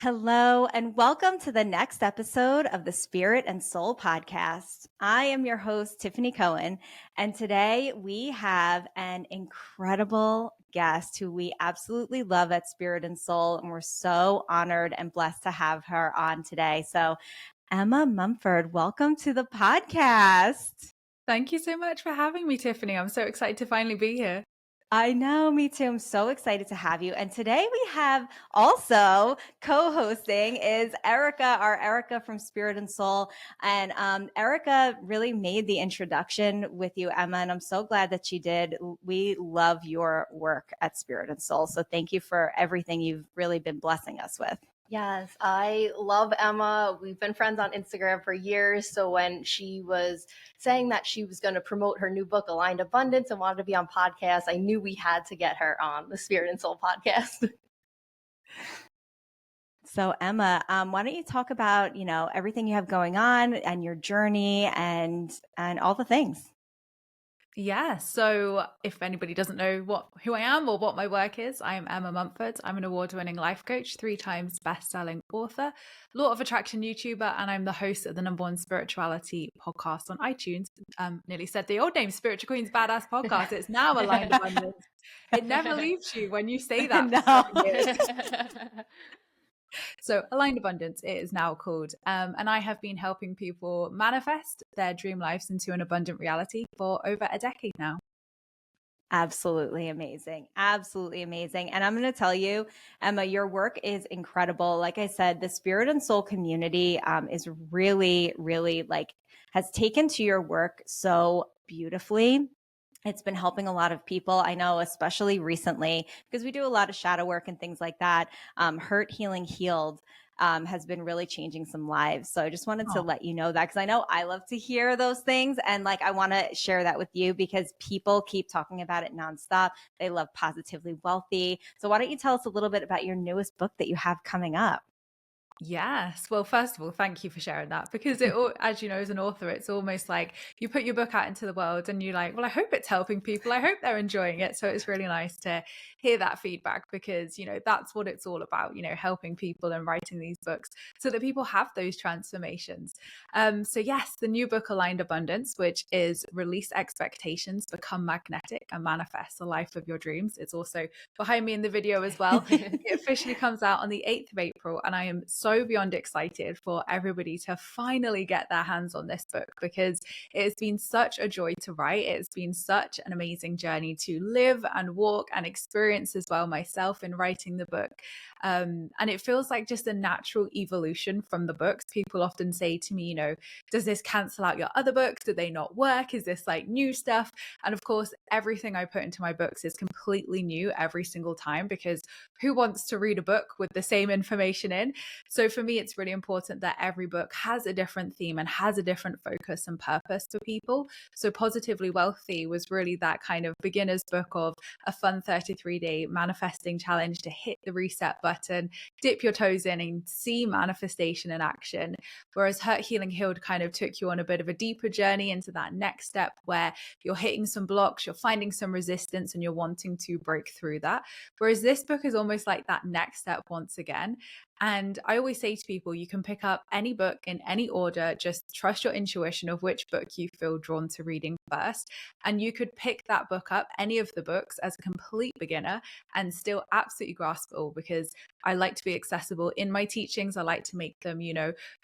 Hello, and welcome to the next episode of the Spirit and Soul podcast. I am your host, Tiffany Cohen, and today we have an incredible guest who we absolutely love at Spirit and Soul, and we're so honored and blessed to have her on today. So, Emma Mumford, welcome to the podcast. Thank you so much for having me, Tiffany. I'm so excited to finally be here. I know, me too. I'm so excited to have you. And today we have also co-hosting is our Erica from Spirit and Soul. And Erica really made the introduction with you, Emma, and I'm so glad that she did. We love your work at Spirit and Soul. So thank you for everything you've really been blessing us with. Yes, I love Emma. We've been friends on Instagram for years. So when she was saying that she was going to promote her new book, Aligned Abundance, and wanted to be on podcast, I knew we had to get her on the Spirit and Soul podcast. So Emma, why don't you talk about, everything you have going on and your journey and all the things? Yeah, so if anybody doesn't know who I am or what my work is, I am Emma Mumford. I'm an award-winning life coach, 3 times best-selling author, law of attraction YouTuber, and I'm the host of the #1 spirituality podcast on iTunes. Nearly said the old name, Spiritual Queen's Badass Podcast. It's now Aligned Abundance. It never leaves you when you say that. No. So Aligned Abundance, it is now called. And I have been helping people manifest their dream lives into an abundant reality for over a decade now. Absolutely amazing. Absolutely amazing. And I'm going to tell you, Emma, your work is incredible. Like I said, the Spirit and Soul community is really, really has taken to your work so beautifully. It's been helping a lot of people. I know, especially recently, because we do a lot of shadow work and things like that. Hurt, Healing, Healed has been really changing some lives. So I just wanted to let you know that, because I know I love to hear those things. And I want to share that with you because people keep talking about it nonstop. They love Positively Wealthy. So why don't you tell us a little bit about your newest book that you have coming up? Yes. Well, first of all, thank you for sharing that, because as you know, as an author, it's almost like you put your book out into the world and you're like, well, I hope it's helping people. I hope they're enjoying it. So it's really nice to hear that feedback, because, that's what it's all about, helping people and writing these books so that people have those transformations. So yes, the new book, Aligned Abundance, which is Release Expectations, Become Magnetic, and Manifest the Life of Your Dreams. It's also behind me in the video as well. It officially comes out on the 8th of April, and I am so beyond excited for everybody to finally get their hands on this book, because it has been such a joy to write. It's been such an amazing journey to live and walk and experience as well myself in writing the book. And it feels like just a natural evolution from the books. People often say to me, does this cancel out your other books? Do they not work? Is this new stuff? And of course, everything I put into my books is completely new every single time, because who wants to read a book with the same information in? So for me, it's really important that every book has a different theme and has a different focus and purpose for people. So Positively Wealthy was really that kind of beginner's book of a fun 33-day manifesting challenge to hit the reset button, dip your toes in and see manifestation in action. Whereas Hurt, Healing, Healed kind of took you on a bit of a deeper journey into that next step where you're hitting some blocks, you're finding some resistance, and you're wanting to break through that. Whereas this book is almost like that next step once again. And I always say to people, you can pick up any book in any order, just trust your intuition of which book you feel drawn to reading first. And you could pick that book up, any of the books, as a complete beginner and still absolutely grasp it all, because I like to be accessible in my teachings. I like to make them,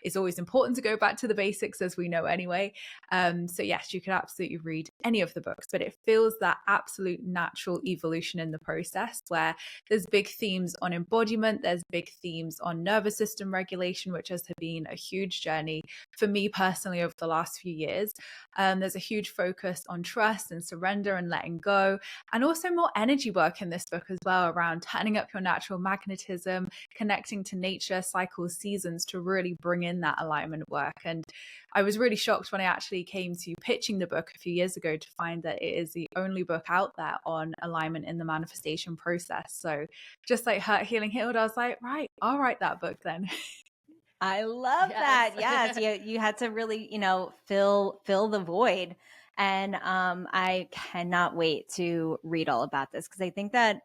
it's always important to go back to the basics, as we know anyway. So yes, you could absolutely read any of the books, but it feels that absolute natural evolution in the process, where there's big themes on embodiment, there's big themes on nervous system regulation, which has been a huge journey for me personally over the last few years. There's a huge focus on trust and surrender and letting go, and also more energy work in this book as well, around turning up your natural magnetism, connecting to nature, cycles, seasons, to really bring in that alignment work. And I was really shocked when I actually came to pitching the book a few years ago to find that it is the only book out there on alignment in the manifestation process. So just like Hurt, Healing, Healed, I was like, right, I'll write that book then. I love that. Yes, you had to really, fill the void. And I cannot wait to read all about this, because I think that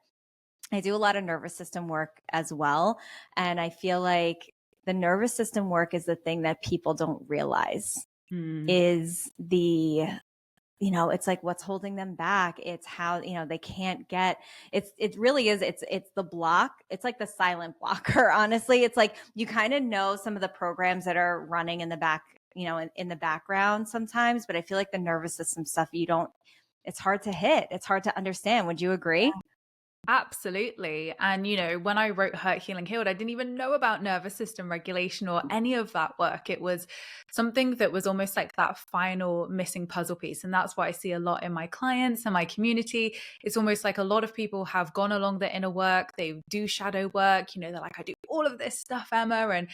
I do a lot of nervous system work as well. And I feel like the nervous system work is the thing that people don't realize is the, it's like what's holding them back. It's how, they can't get, it really is. It's the block. It's like the silent blocker. Honestly, it's like, you kind of know some of the programs that are running in the back, in the background sometimes, but I feel like the nervous system stuff, it's hard to hit. It's hard to understand. Would you agree? Absolutely. And, when I wrote Hurt, Healing, Healed, I didn't even know about nervous system regulation or any of that work. It was something that was almost like that final missing puzzle piece. And that's what I see a lot in my clients and my community. It's almost like a lot of people have gone along the inner work. They do shadow work. They're like, I do all of this stuff, Emma. And,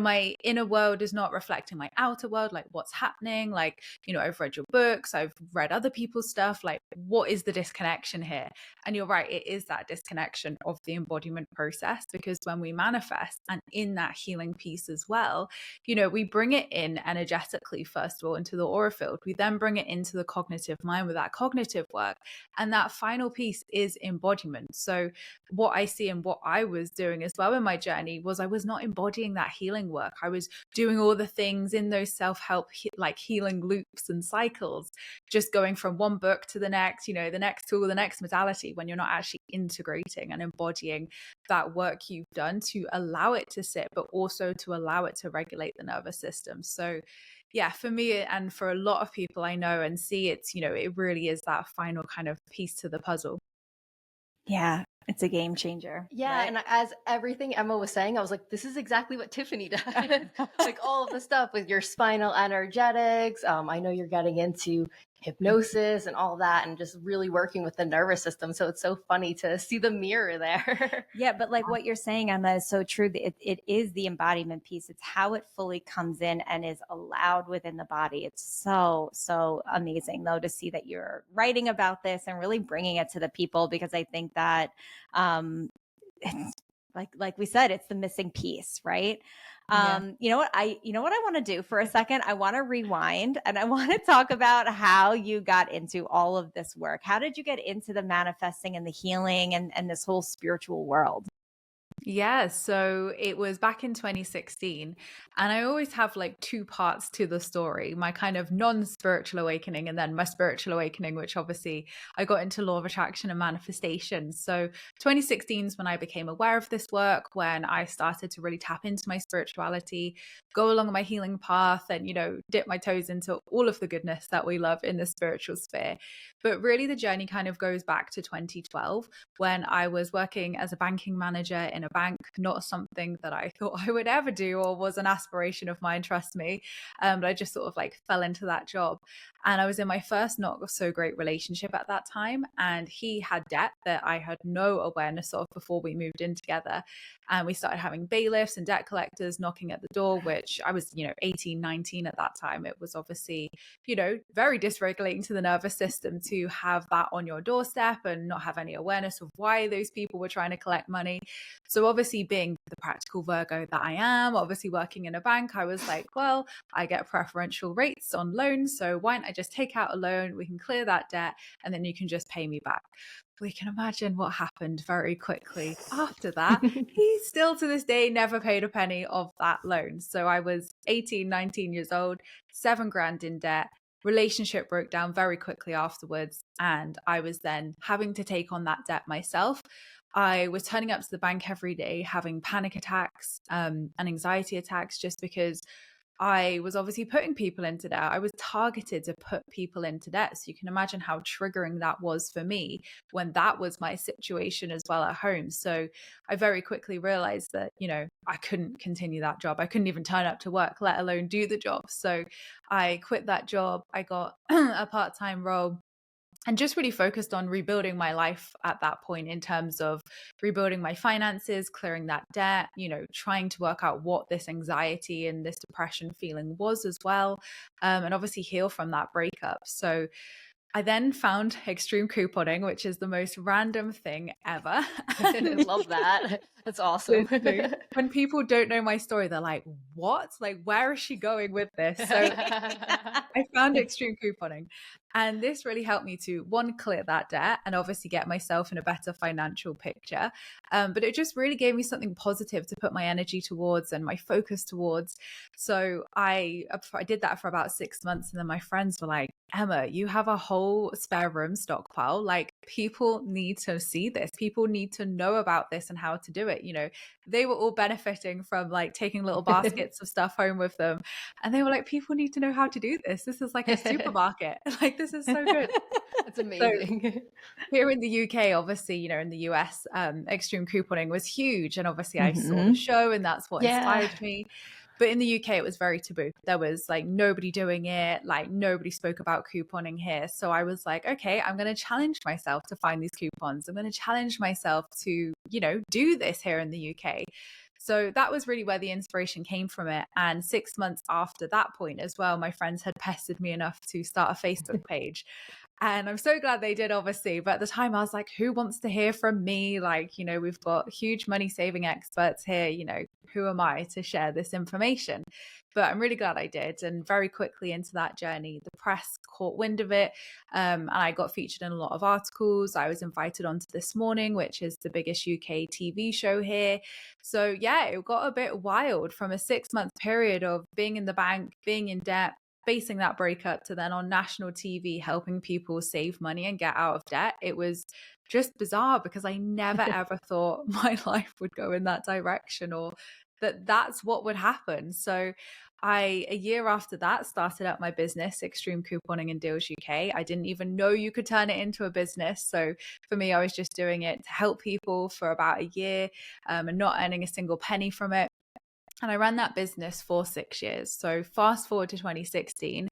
my inner world is not reflecting my outer world, like what's happening. Like, I've read your books, I've read other people's stuff. Like, what is the disconnection here? And you're right, it is that disconnection of the embodiment process, because when we manifest and in that healing piece as well, we bring it in energetically, first of all, into the aura field. We then bring it into the cognitive mind with that cognitive work. And that final piece is embodiment. So what I see and what I was doing as well in my journey was I was not embodying that healing work. I was doing all the things in those self-help like healing loops and cycles, just going from one book to the next, the next tool, the next modality, when you're not actually integrating and embodying that work you've done to allow it to sit, but also to allow it to regulate the nervous system. So yeah, for me and for a lot of people I know and see, it's, it really is that final kind of piece to the puzzle. Yeah, it's a game changer. Yeah, right? and as everything Emma was saying, I was like, this is exactly what Tiffany does. Like all of the stuff with your spinal energetics. I know you're getting into hypnosis and all that, and just really working with the nervous system. So it's so funny to see the mirror there. Yeah, but like what you're saying, Emma, is so true. It is the embodiment piece. It's how it fully comes in and is allowed within the body. It's so, so amazing, though, to see that you're writing about this and really bringing it to the people, because I think that it's like we said, it's the missing piece, right? You know what I want to do for a second? I want to rewind and I want to talk about how you got into all of this work. How did you get into the manifesting and the healing and this whole spiritual world? Yeah, so it was back in 2016, and I always have like two parts to the story, my kind of non-spiritual awakening and then my spiritual awakening, which obviously I got into law of attraction and manifestation. So 2016 is when I became aware of this work, when I started to really tap into my spirituality, go along my healing path and, dip my toes into all of the goodness that we love in the spiritual sphere. But really the journey kind of goes back to 2012, when I was working as a banking manager in a bank, not something that I thought I would ever do or was an aspiration of mine, trust me. But I just sort of like fell into that job. And I was in my first not so great relationship at that time. And he had debt that I had no awareness of before we moved in together. And we started having bailiffs and debt collectors knocking at the door, which I was, 18, 19 at that time. It was obviously, very dysregulating to the nervous system to have that on your doorstep and not have any awareness of why those people were trying to collect money. So obviously, being the practical Virgo that I am, obviously working in a bank, I was like, well, I get preferential rates on loans, so why don't I just take out a loan? We can clear that debt and then you can just pay me back. We can imagine what happened very quickly after that. He still to this day never paid a penny of that loan. So I was 18, 19 years old, $7,000 in debt. Relationship broke down very quickly afterwards, and I was then having to take on that debt myself. I was turning up to the bank every day, having panic attacks and anxiety attacks, just because I was obviously putting people into debt. I was targeted to put people into debt. So you can imagine how triggering that was for me when that was my situation as well at home. So I very quickly realized that, I couldn't continue that job. I couldn't even turn up to work, let alone do the job. So I quit that job. I got a part-time role and just really focused on rebuilding my life at that point, in terms of rebuilding my finances, clearing that debt, trying to work out what this anxiety and this depression feeling was as well, and obviously heal from that breakup. So I then found extreme couponing, which is the most random thing ever. I love that. That's awesome. When people don't know my story, they're like, what? Like, where is she going with this? So I found extreme couponing. And this really helped me to, one, clear that debt and obviously get myself in a better financial picture. But it just really gave me something positive to put my energy towards and my focus towards. So I did that for about 6 months. And then my friends were like, Emma, you have a whole spare room stockpile. Like, people need to see this. People need to know about this and how to do it. You know, they were all benefiting from like taking little baskets of stuff home with them. And they were like, people need to know how to do this. This is like a supermarket. Like, this is so good. That's So amazing. here in the UK, obviously, you know, in the US, extreme couponing was huge. And obviously I saw the Mhm. show and that's what Yeah. inspired me. But in the UK, it was very taboo. There was like nobody doing it, like nobody spoke about couponing here. So I was like, okay, I'm going to challenge myself to find these coupons. I'm going to challenge myself to, you know, do this here in the UK. So that was really where the inspiration came from it. And 6 months after that point as well, my friends had pestered me enough to start a Facebook page. And I'm so glad they did, obviously. But at the time, I was like, who wants to hear from me? Like, you know, we've got huge money saving experts here. You know, who am I to share this information? But I'm really glad I did. And very quickly into that journey, the press caught wind of it. And I got featured in a lot of articles. I was invited onto This Morning, which is the biggest UK TV show here. So, yeah, it got a bit wild from a 6-month period of being in the bank, being in debt, facing that breakup to then on national TV helping people save money and get out of debt. It was just bizarre because I never ever thought my life would go in that direction or that that's what would happen. So a year after that, started up my business, Extreme Couponing and Deals UK. I didn't even know you could turn it into a business. So for me, I was just doing it to help people for about a year and not earning a single penny from it. And I ran that business for 6 years. So fast forward to 2016,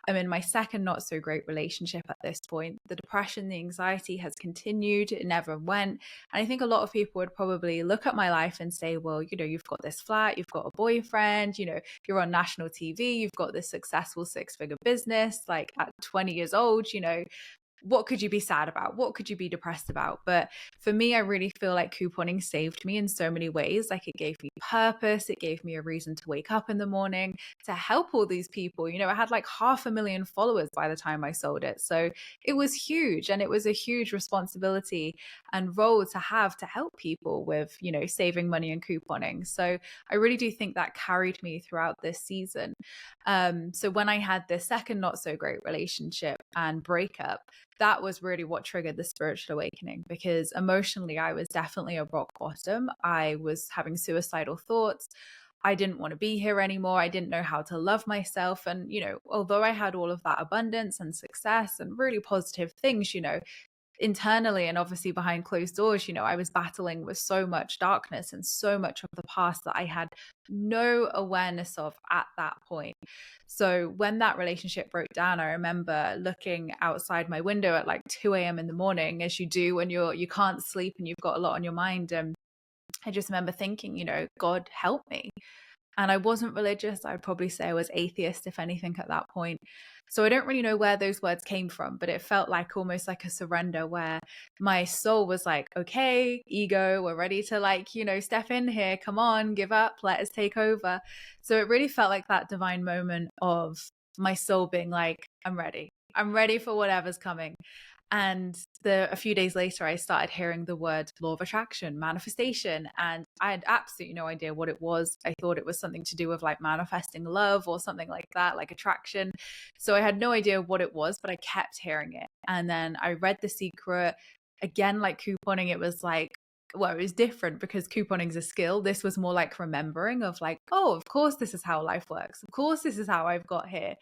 I'm in my second not so great relationship at this point. The depression, the anxiety has continued. It never went. And I think a lot of people would probably look at my life and say, well, you know, you've got this flat, you've got a boyfriend, you know, you're on national TV, you've got this successful 6-figure business, like at 20 years old, you know, what could you be sad about? What could you be depressed about? But for me, I really feel like couponing saved me in so many ways. Like, it gave me purpose. It gave me a reason to wake up in the morning to help all these people. You know, I had like 500,000 followers by the time I sold it. So it was huge. And it was a huge responsibility and role to have to help people with, you know, saving money and couponing. So I really do think that carried me throughout this season. So when I had this second not so great relationship and breakup, that was really what triggered the spiritual awakening, because emotionally I was definitely at rock bottom. I was having suicidal thoughts. I didn't want to be here anymore. I didn't know how to love myself. And, you know, although I had all of that abundance and success and really positive things, you know, internally and obviously behind closed doors, you know, I was battling with so much darkness and so much of the past that I had no awareness of at that point. So when that relationship broke down, I remember looking outside my window at like 2 a.m. in the morning, as you do when you can't sleep and you've got a lot on your mind. And I just remember thinking, you know, God help me. And I wasn't religious. I'd probably say I was atheist, if anything, at that point. So I don't really know where those words came from, but it felt like almost like a surrender where my soul was like, okay, ego, we're ready to like, you know, step in here. Come on, give up, let us take over. So it really felt like that divine moment of my soul being like, I'm ready. I'm ready for whatever's coming. And a few days later, I started hearing the word law of attraction, manifestation, and I had absolutely no idea what it was. I thought it was something to do with like manifesting love or something like that, like attraction. So I had no idea what it was, but I kept hearing it. And then I read The Secret. Again, like couponing, it was like, well, it was different because couponing is a skill. This was more like remembering of like, oh, of course, this is how life works. Of course, this is how I've got here.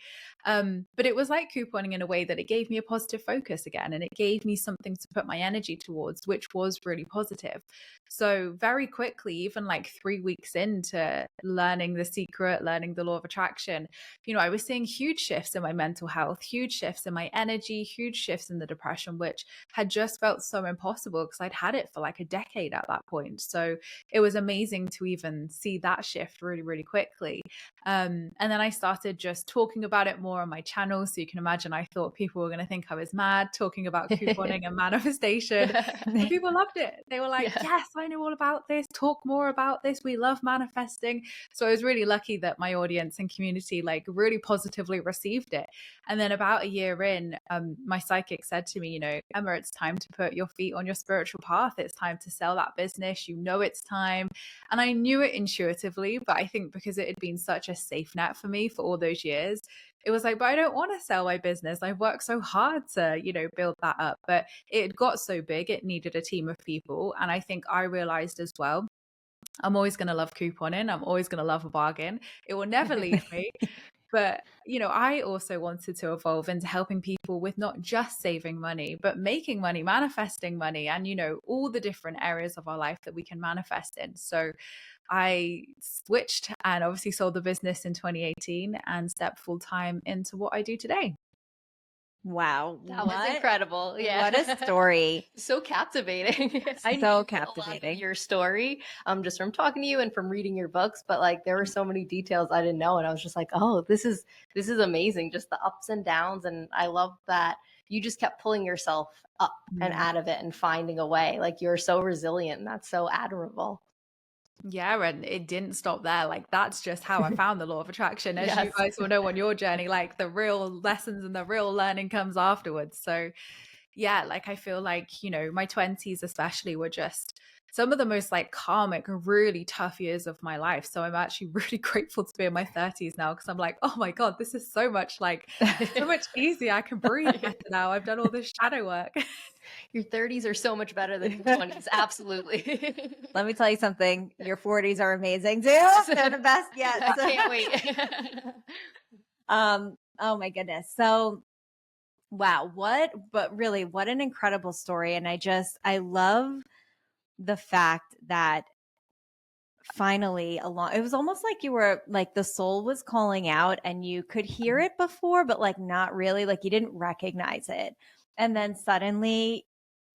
But it was like couponing in a way that it gave me a positive focus again, and it gave me something to put my energy towards, which was really positive. So very quickly, even like 3 weeks into learning The Secret, learning the law of attraction, you know, I was seeing huge shifts in my mental health, huge shifts in my energy, huge shifts in the depression, which had just felt so impossible because I'd had it for like a decade decade at that point. So it was amazing to even see that shift really, really quickly. And then I started just talking about it more on my channel. So you can imagine, I thought people were going to think I was mad talking about couponing and manifestation. And people loved it. They were like, Yeah. yes, I know all about this. Talk more about this. We love manifesting. So I was really lucky that my audience and community like really positively received it. And then about a year in, my psychic said to me, you know, Emma, it's time to put your feet on your spiritual path. It's time to sell that business. You know, it's time. And I knew it intuitively, but I think because it had been such a safe net for me for all those years, it was like, but I don't want to sell my business. I've worked so hard to, you know, build that up. But it got so big, it needed a team of people. And I think I realized as well, I'm always going to love couponing. I'm always going to love a bargain. It will never leave me. But, you know, I also wanted to evolve into helping people with not just saving money, but making money, manifesting money, and, you know, all the different areas of our life that we can manifest in. So I switched and obviously sold the business in 2018 and stepped full time into what I do today. Wow. That was incredible. Yeah. What a story. So captivating. I So knew captivating. a lot of your story, just from talking to you and from reading your books, but like there were so many details I didn't know. And I was just like, oh, this is amazing. Just the ups and downs. And I love that you just kept pulling yourself up and out of it and finding a way. Like you're so resilient. And that's so admirable. Yeah, and it didn't stop there. Like that's just how I found the law of attraction. As you guys will know on your journey, like the real lessons and the real learning comes afterwards. So yeah, like I feel like, you know, my 20s especially were just some of the most like karmic, really tough years of my life. So I'm actually really grateful to be in my 30s now because I'm like, oh my God, this is so much easier. I can breathe better now. I've done all this shadow work. Your 30s are so much better than your 20s. Absolutely. Let me tell you something. Your 40s are amazing too. They're the best yet. I can't wait. Oh my goodness. So wow, what an incredible story. And I love the fact that finally it was almost like you were like the soul was calling out and you could hear it before, but like not really, like you didn't recognize it. And then suddenly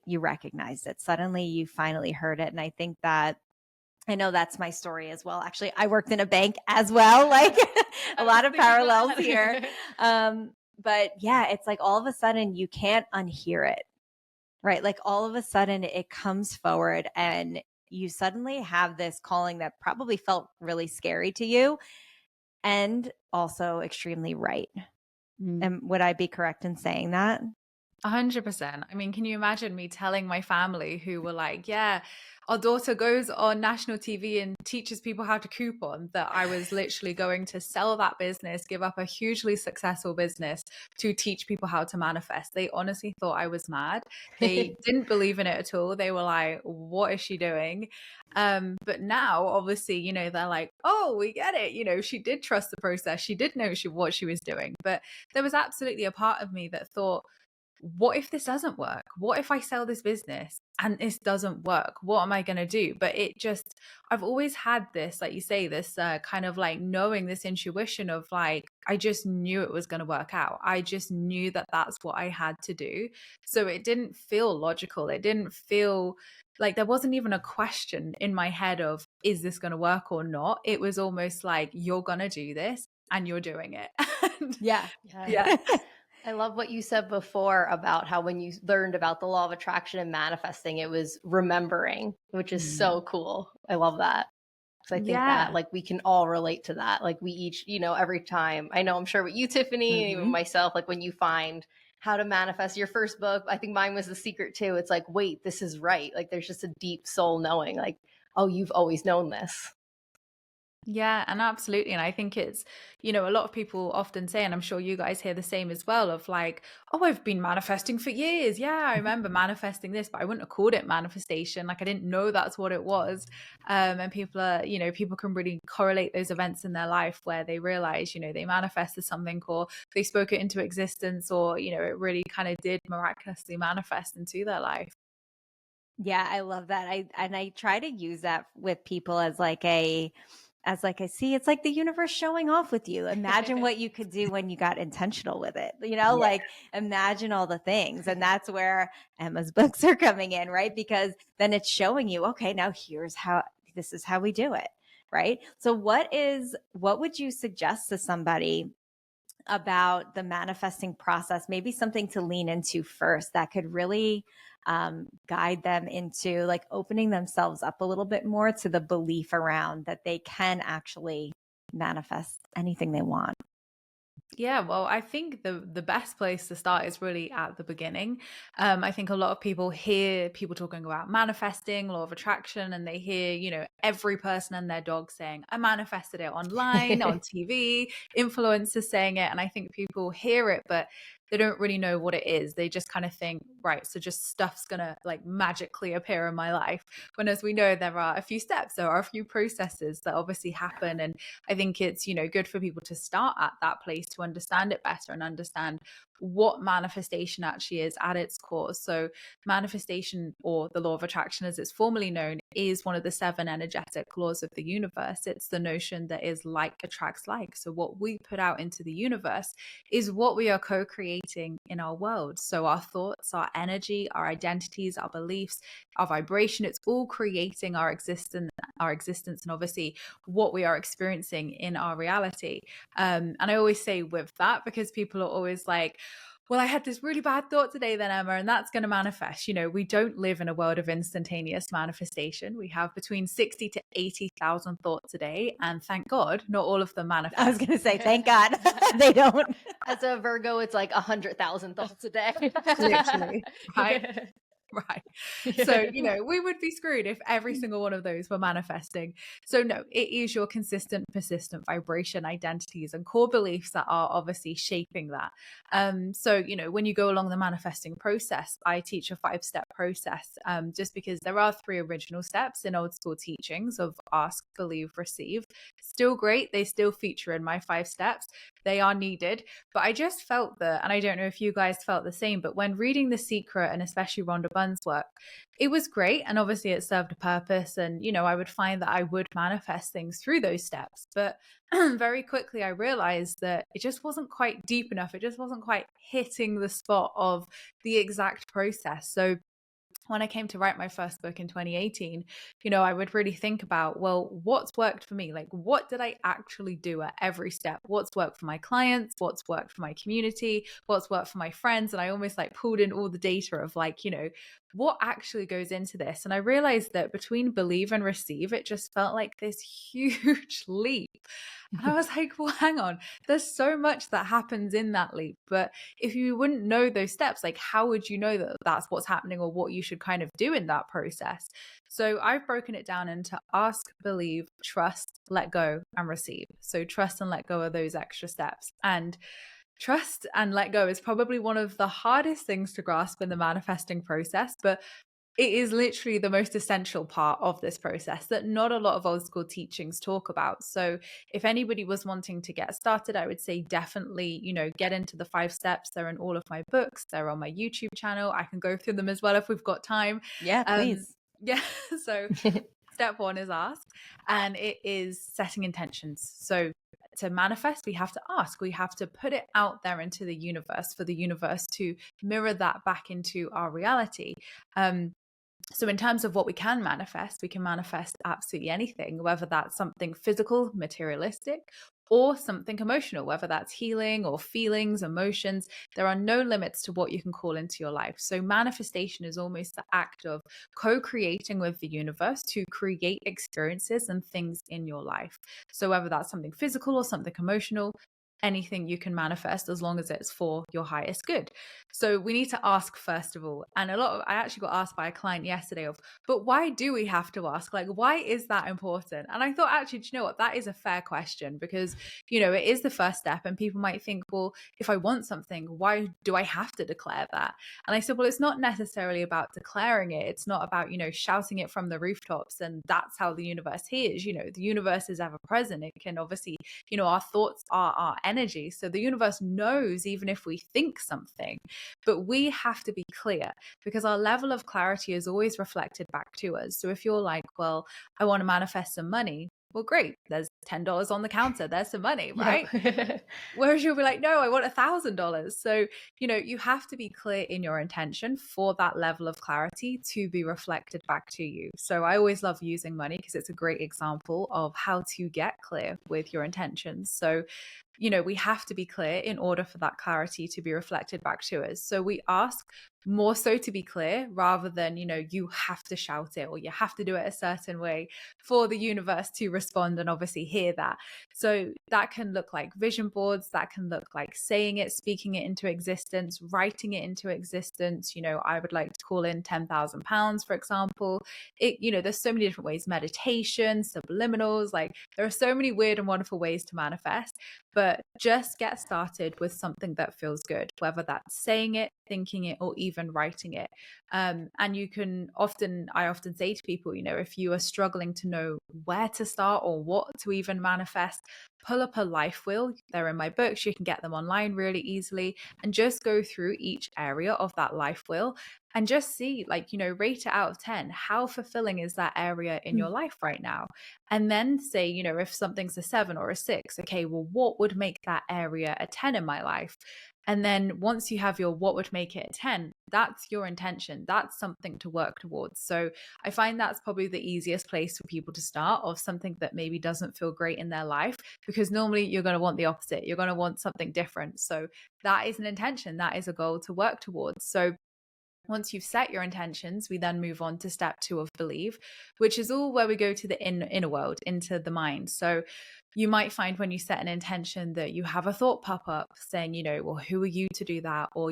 you recognized it. Suddenly you finally heard it. And I think that I know that's my story as well. Actually, I worked in a bank as well, like a lot of parallels here. But yeah, it's like all of a sudden you can't unhear it, right? Like all of a sudden it comes forward and you suddenly have this calling that probably felt really scary to you and also extremely right. And would I be correct in saying that? 100%. I mean, can you imagine me telling my family who were like, yeah, our daughter goes on national TV and teaches people how to coupon, that I was literally going to sell that business, give up a hugely successful business to teach people how to manifest. They honestly thought I was mad. They didn't believe in it at all. They were like, what is she doing? But now obviously, you know, they're like, oh, we get it. You know, she did trust the process. She did know what she was doing. But there was absolutely a part of me that thought, what if this doesn't work? What if I sell this business and this doesn't work? What am I going to do? But I've always had this, like you say, this kind of like knowing, this intuition of like, I just knew it was going to work out. I just knew that that's what I had to do. So it didn't feel logical. It didn't feel like there wasn't even a question in my head of, is this going to work or not? It was almost like, you're going to do this and you're doing it. Yeah. I love what you said before about how when you learned about the law of attraction and manifesting, it was remembering, which is so cool. I love that. Because I think that like we can all relate to that. Like we each, you know, every time, I know I'm sure with you, Tiffany, and even myself, like when you find how to manifest your first book, I think mine was The Secret too. It's like, wait, this is right. Like there's just a deep soul knowing like, oh, you've always known this. Yeah, and absolutely. And I think it's, you know, a lot of people often say, and I'm sure you guys hear the same as well, of like, oh, I've been manifesting for years. Yeah, I remember manifesting this, but I wouldn't have called it manifestation. Like I didn't know that's what it was. And people are, you know, people can really correlate those events in their life where they realize, you know, they manifested something or they spoke it into existence or, you know, it really kind of did miraculously manifest into their life. Yeah, I love that. I try to use that with people as like a as like I see, it's like the universe showing off with you. Imagine what you could do when you got intentional with it. Yeah. Like imagine all the things. And that's where Emma's books are coming in, right? Because then it's showing you, okay, now this is how we do it. Right. So what would you suggest to somebody about the manifesting process, maybe something to lean into first that could really guide them into like opening themselves up a little bit more to the belief around that they can actually manifest anything they want? Yeah, well, I think the best place to start is really at the beginning. I think a lot of people hear people talking about manifesting, law of attraction, and they hear, every person and their dog saying, I manifested it online, on TV, influencers saying it. And I think people hear it, but they don't really know what it is. They just kind of think, right, so just stuff's gonna like magically appear in my life. When as we know, there are a few steps, there are a few processes that obviously happen. And I think it's, good for people to start at that place to understand it better and understand what manifestation actually is at its core. So manifestation, or the law of attraction as it's formally known, is one of the 7 energetic laws of the universe. It's the notion that is like attracts like. So what we put out into the universe is what we are co-creating in our world. So our thoughts, our energy, our identities, our beliefs, our vibration, it's all creating our existence, and obviously what we are experiencing in our reality. And I always say with that, because people are always like, well, I had this really bad thought today then, Emma, and that's going to manifest. We don't live in a world of instantaneous manifestation. We have between 60 to 80,000 thoughts a day. And thank God, not all of them manifest. I was going to say, thank God they don't. As a Virgo, it's like 100,000 thoughts a day. Literally, right? Right. So, we would be screwed if every single one of those were manifesting. So no, it is your consistent, persistent vibration, identities, and core beliefs that are obviously shaping that. So, when you go along the manifesting process, I teach a 5-step process, just because there are 3 original steps in old school teachings of ask, believe, receive. Still great. They still feature in my 5 steps. They are needed. But I just felt that, and I don't know if you guys felt the same, but when reading The Secret, and especially Rhonda Bunn's work, it was great. And obviously it served a purpose. And, I would find that I would manifest things through those steps. But very quickly, I realized that it just wasn't quite deep enough. It just wasn't quite hitting the spot of the exact process. So when I came to write my first book in 2018, I would really think about, well, what's worked for me? Like, what did I actually do at every step? What's worked for my clients? What's worked for my community? What's worked for my friends? And I almost like pulled in all the data of like, what actually goes into this? And I realized that between believe and receive, it just felt like this huge leap. And I was like, well, hang on, there's so much that happens in that leap. But if you wouldn't know those steps, like how would you know that that's what's happening or what you should kind of do in that process? So I've broken it down into ask, believe, trust, let go, and receive. So trust and let go are those extra steps. And trust and let go is probably one of the hardest things to grasp in the manifesting process, but it is literally the most essential part of this process that not a lot of old school teachings talk about. So if anybody was wanting to get started, I would say definitely, get into the 5 steps. They're in all of my books. They're on my YouTube channel. I can go through them as well if we've got time. Yeah, please. Yeah. So step 1 is ask, and it is setting intentions. So to manifest, we have to ask, we have to put it out there into the universe for the universe to mirror that back into our reality. So in terms of what we can manifest absolutely anything, whether that's something physical, materialistic, or something emotional, whether that's healing or feelings, emotions. There are no limits to what you can call into your life. So manifestation is almost the act of co-creating with the universe to create experiences and things in your life. So whether that's something physical or something emotional, anything you can manifest as long as it's for your highest good. So we need to ask first of all. And I actually got asked by a client yesterday but why do we have to ask? Like, why is that important? And I thought, actually, do you know what? That is a fair question because, it is the first step and people might think, well, if I want something, why do I have to declare that? And I said, well, it's not necessarily about declaring it. It's not about, shouting it from the rooftops and that's how the universe hears. The universe is ever present. It can obviously, our thoughts are our energy. So the universe knows even if we think something, but we have to be clear because our level of clarity is always reflected back to us. So if you're like, well, I want to manifest some money, well, great. There's $10 on the counter, there's some money, right? Yep. Whereas you'll be like, no, I want $1,000. So, you have to be clear in your intention for that level of clarity to be reflected back to you. So I always love using money because it's a great example of how to get clear with your intentions. So, we have to be clear in order for that clarity to be reflected back to us. So we ask more so to be clear rather than, you have to shout it or you have to do it a certain way for the universe to respond and obviously hear that. So that can look like vision boards, that can look like saying it, speaking it into existence, writing it into existence. I would like to call in £10,000, for example. There's so many different ways, meditation, subliminals, like there are so many weird and wonderful ways to manifest. But just get started with something that feels good, whether that's saying it, thinking it, or even writing it. And I often say to people, if you are struggling to know where to start or what to even manifest, pull up a life wheel. They're in my books. You can get them online really easily, and just go through each area of that life wheel and just see, rate it out of 10. How fulfilling is that area in your life right now? And then say, if something's a 7 or a 6, okay, well, what would make that area a 10 in my life? And then once you have your what would make it a 10, that's your intention. That's something to work towards. So I find that's probably the easiest place for people to start, of something that maybe doesn't feel great in their life, because normally you're going to want the opposite. You're going to want something different. So that is an intention. That is a goal to work towards. So once you've set your intentions, we then move on to step 2 of believe, which is all where we go to the inner world, into the mind. So you might find when you set an intention that you have a thought pop up saying, well, who are you to do that? Or,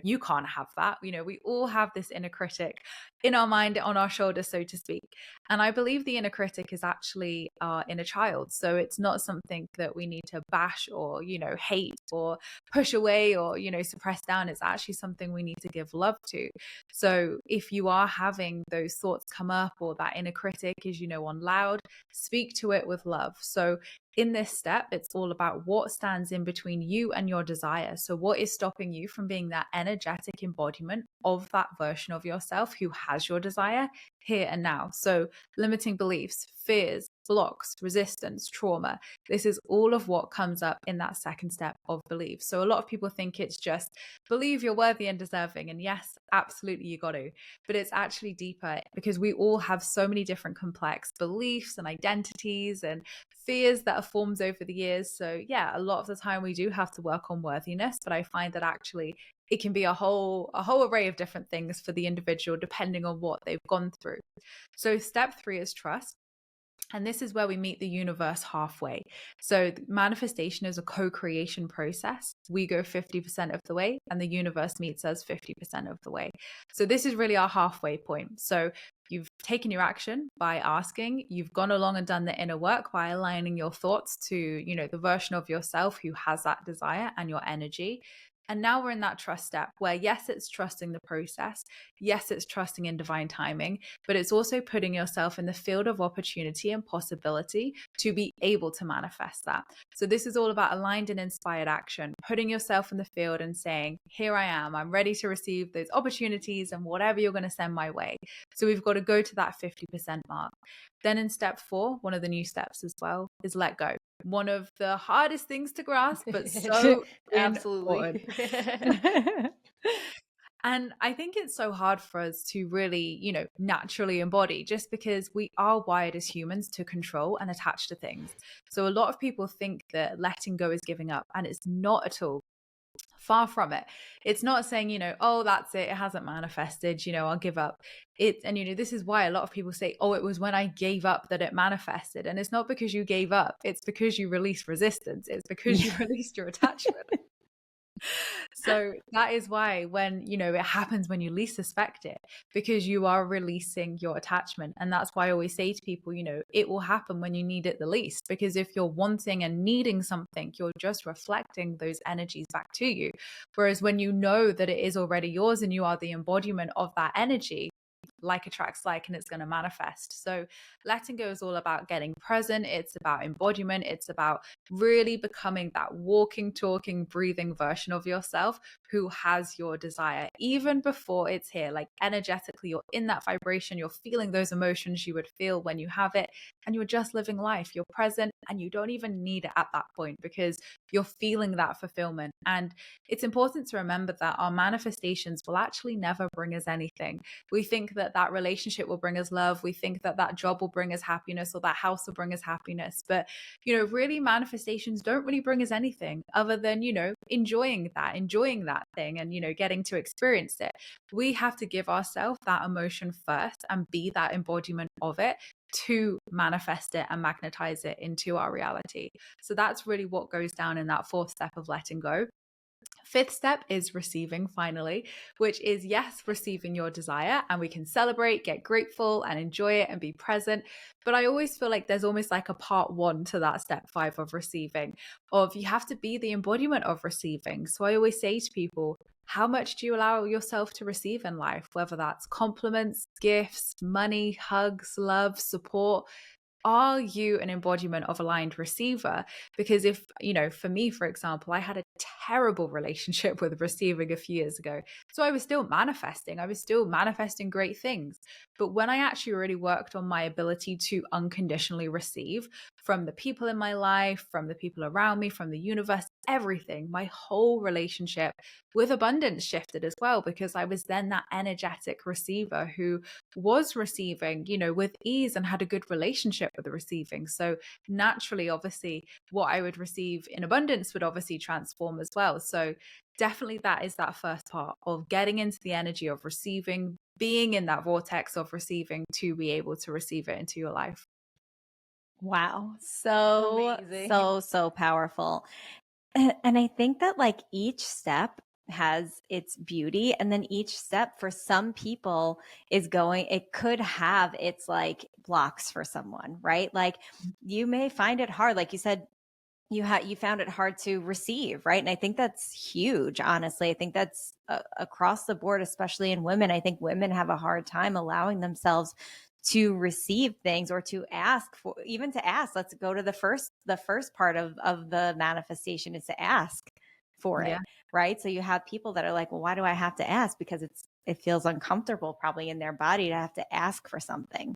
you can't have that. We all have this inner critic in our mind, on our shoulders, so to speak. And I believe the inner critic is actually our inner child. So it's not something that we need to bash or, hate or push away or, suppress down. It's actually something we need to give love to. So if you are having those thoughts come up, or that inner critic is, on loud, speak to it with love. So in this step, it's all about what stands in between you and your desire. So what is stopping you from being that energetic embodiment of that version of yourself who has your desire here and now? So limiting beliefs, fears, blocks, resistance, trauma. This is all of what comes up in that second step of belief. So a lot of people think it's just believe you're worthy and deserving. And yes, absolutely, you got to. But it's actually deeper, because we all have so many different complex beliefs and identities and fears that are formed over the years. So yeah, a lot of the time we do have to work on worthiness, but I find that actually it can be a whole array of different things for the individual, depending on what they've gone through. So step 3 is trust. And this is where we meet the universe halfway. So manifestation is a co-creation process. We go 50% of the way and the universe meets us 50% of the way. So this is really our halfway point. So you've taken your action by asking, you've gone along and done the inner work by aligning your thoughts to, the version of yourself who has that desire and your energy. And now we're in that trust step where, yes, it's trusting the process. Yes, it's trusting in divine timing, but it's also putting yourself in the field of opportunity and possibility to be able to manifest that. So this is all about aligned and inspired action, putting yourself in the field and saying, here I am, I'm ready to receive those opportunities and whatever you're going to send my way. So we've got to go to that 50% mark. Then in step 4, one of the new steps as well, is let go. One of the hardest things to grasp, but so absolutely. And I think it's so hard for us to really, naturally embody, just because we are wired as humans to control and attach to things. So a lot of people think that letting go is giving up, and it's not at all. Far from it. It's not saying, oh, that's it hasn't manifested, I'll give up. And this is why a lot of people say, oh, it was when I gave up that it manifested. And it's not because you gave up, it's because you released resistance. It's because you released your attachment. So that is why when, it happens when you least suspect it, because you are releasing your attachment. And that's why I always say to people, it will happen when you need it the least, because if you're wanting and needing something, you're just reflecting those energies back to you. Whereas when you know that it is already yours and you are the embodiment of that energy, like attracts like, and it's going to manifest. So letting go is all about getting present. It's about embodiment. It's about really becoming that walking, talking, breathing version of yourself who has your desire even before it's here. Like energetically, you're in that vibration, you're feeling those emotions you would feel when you have it, and you're just living life. You're present, and you don't even need it at that point because you're feeling that fulfillment. And it's important to remember that our manifestations will actually never bring us anything. We think that that relationship will bring us love. We think that that job will bring us happiness, or that house will bring us happiness. But, really manifestations don't really bring us anything other than, enjoying that thing and, getting to experience it. We have to give ourselves that emotion first and be that embodiment of it to manifest it and magnetize it into our reality. So that's really what goes down in that fourth step of letting go. Fifth step is receiving, finally, which is, yes, receiving your desire, and we can celebrate, get grateful and enjoy it and be present. But I always feel like there's almost like a part one to that step 5 of receiving, of you have to be the embodiment of receiving. So I always say to people, how much do you allow yourself to receive in life? Whether that's compliments, gifts, money, hugs, love, support. Are you an embodiment of aligned receiver? Because if, for me, for example, I had a terrible relationship with receiving a few years ago. So I was still manifesting great things. But when I actually really worked on my ability to unconditionally receive from the people in my life, from the people around me, from the universe, everything, my whole relationship with abundance shifted as well, because I was then that energetic receiver who was receiving, with ease and had a good relationship with the receiving. So naturally, obviously, what I would receive in abundance would obviously transform as well. So definitely that is that first part of getting into the energy of receiving, being in that vortex of receiving to be able to receive it into your life. Wow. So, Amazing. so powerful. And I think that like each step has its beauty. And then each step for some people it could have its like blocks for someone, right? Like you may find it hard. Like you said, you found it hard to receive, right? And I think that's huge. Honestly, I think that's across the board, especially in women. I think women have a hard time allowing themselves to receive things, or to ask for, even to ask. Let's go to the first part of the manifestation, is to ask for Yeah. it, right? So you have people that are like, well, why do I have to ask? Because it feels uncomfortable probably in their body to have to ask for something.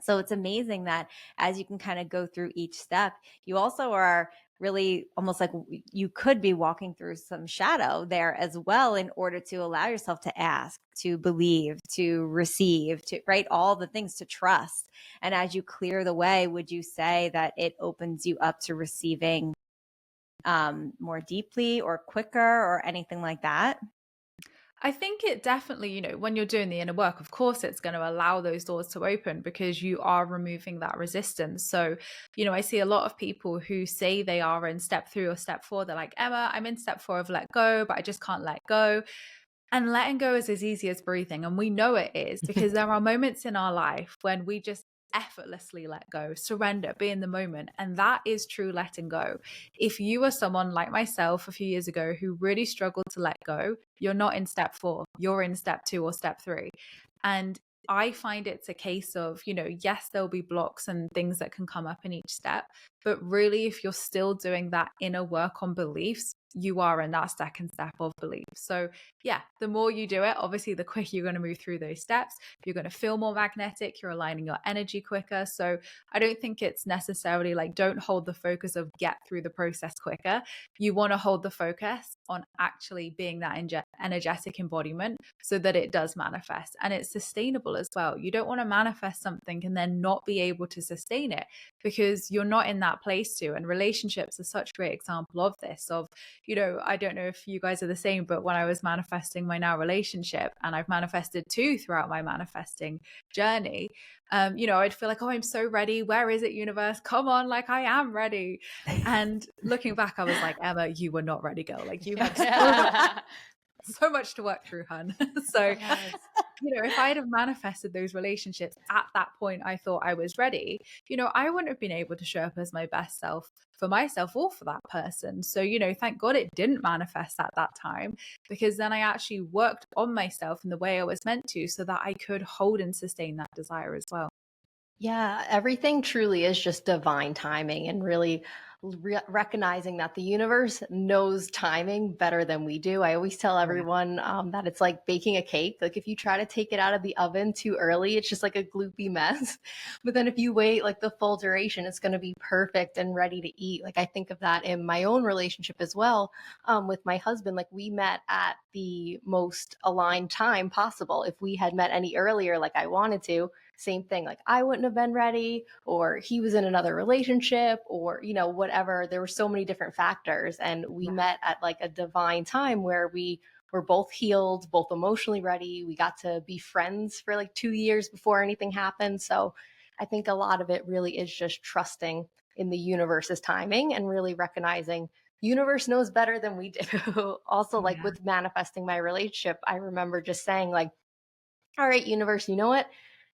So it's amazing that as you can kind of go through each step, you also are really almost like you could be walking through some shadow there as well, in order to allow yourself to ask, to believe, to receive, to, right, all the things, to trust. And as you clear the way, would you say that it opens you up to receiving more deeply or quicker or anything like that? I think it definitely, when you're doing the inner work, of course, it's going to allow those doors to open because you are removing that resistance. So, I see a lot of people who say they are in step 3 or step 4. They're like, Emma, I'm in step 4 of let go, but I just can't let go. And letting go is as easy as breathing. And we know it is because there are moments in our life when we just effortlessly let go, surrender, be in the moment. And that is true letting go. If you are someone like myself a few years ago who really struggled to let go, you're not in step 4, you're in step 2 or step 3. And I find it's a case of, yes, there'll be blocks and things that can come up in each step. But really, if you're still doing that inner work on beliefs, you are in that second step of belief. So yeah, the more you do it, obviously the quicker you're going to move through those steps. You're going to feel more magnetic, you're aligning your energy quicker. So I don't think it's necessarily like, don't hold the focus of get through the process quicker. You want to hold the focus on actually being that energetic embodiment so that it does manifest and it's sustainable as well. You don't want to manifest something and then not be able to sustain it because you're not in that place to. And relationships are such a great example of this, of, I don't know if you guys are the same, but when I was manifesting my now relationship, and I've manifested 2 throughout my manifesting journey, I'd feel like, oh, I'm so ready. Where is it, universe? Come on, like I am ready. And looking back, I was like, Emma, you were not ready, girl. Like you had so much to work through, hun. So Yes. if I'd have manifested those relationships at that point, I thought I was ready, I wouldn't have been able to show up as my best self for myself or for that person. So, thank God it didn't manifest at that time, because then I actually worked on myself in the way I was meant to, so that I could hold and sustain that desire as well. Yeah, everything truly is just divine timing, and really recognizing that the universe knows timing better than we do. I always tell Yeah. everyone that it's like baking a cake. Like if you try to take it out of the oven too early, it's just like a gloopy mess. But then if you wait like the full duration, it's going to be perfect and ready to eat. Like I think of that in my own relationship as well, with my husband. Like we met at the most aligned time possible. If we had met any earlier, like I wanted to, same thing, like I wouldn't have been ready, or he was in another relationship, or whatever. There were so many different factors, and we Yeah. met at like a divine time where we were both healed, both emotionally ready. We got to be friends for like 2 years before anything happened. So I think a lot of it really is just trusting in the universe's timing, and really recognizing universe knows better than we do. Also, like Yeah. with manifesting my relationship, I remember just saying like, all right, universe, you know what?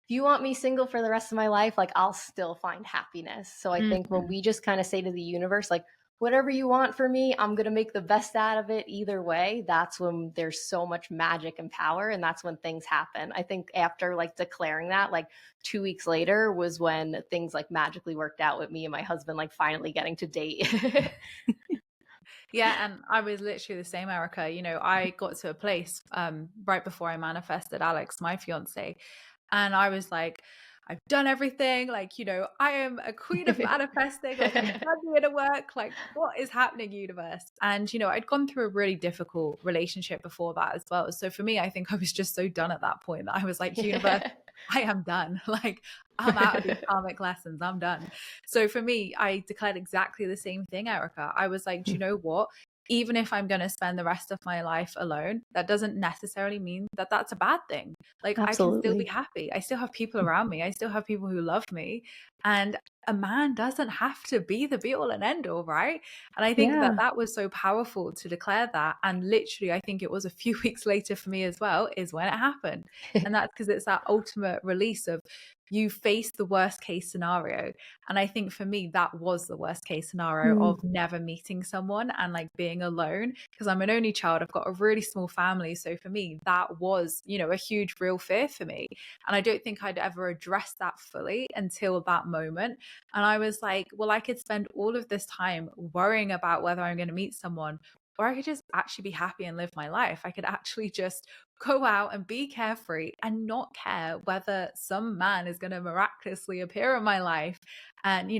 If you want me single for the rest of my life, like I'll still find happiness. So I think when Mhm. we just kind of say to the universe, like, whatever you want for me, I'm going to make the best out of it either way. That's when there's so much magic and power. And that's when things happen. I think after like declaring that, like 2 weeks later was when things like magically worked out with me and my husband, like finally getting to date. Yeah, and I was literally the same, Erica. I got to a place right before I manifested Alex, my fiance, and I was like, I've done everything. Like, I am a queen of manifesting. Like, I've done the inner work. Like, what is happening, universe? And, I'd gone through a really difficult relationship before that as well. So for me, I think I was just so done at that point that I was like, universe, Yeah. I am done. Like, I'm out of these karmic lessons. I'm done. So for me, I declared exactly the same thing, Erica. I was like, do you know what? Even if I'm going to spend the rest of my life alone, that doesn't necessarily mean that that's a bad thing. Like I can still be Absolutely. happy. I still have people around me. I still have people who love me. And a man doesn't have to be the be all and end all, right? And I think that Yeah. that was so powerful to declare that. And literally, I think it was a few weeks later for me as well, is when it happened. And that's because it's that ultimate release of you face the worst case scenario. And I think for me, that was the worst case scenario Mm. of never meeting someone and like being alone, because I'm an only child. I've got a really small family. So for me, that was, a huge real fear for me. And I don't think I'd ever addressed that fully until that moment. And I was like, well, I could spend all of this time worrying about whether I'm going to meet someone, or I could just actually be happy and live my life. I could actually just go out and be carefree and not care whether some man is going to miraculously appear in my life. And,